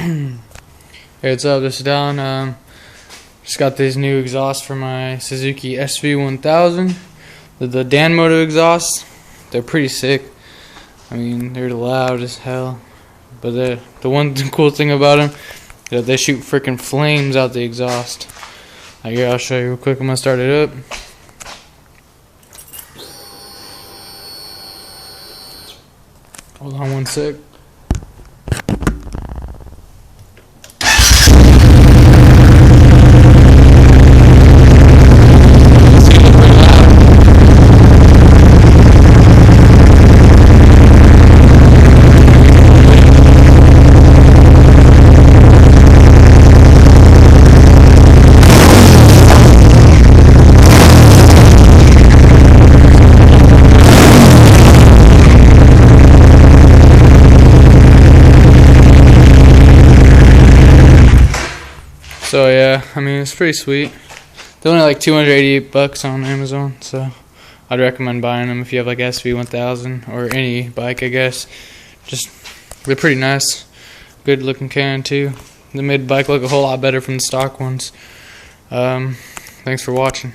Hey, what's up? This is Don. Just got this new exhaust for my Suzuki sv1000. The danmoto exhausts. They're pretty sick. I mean, they're loud as hell. But the one cool thing about them is that they shoot freaking flames out the exhaust. Here, I'll show you real quick. I'm gonna start it up. Hold on one sec. So yeah, I mean, it's pretty sweet. They're only like $288 on Amazon, so I'd recommend buying them if you have like sv1000 or any bike, I guess. They're pretty nice, good looking can too. They made the bike look a whole lot better from the stock ones. Thanks for watching.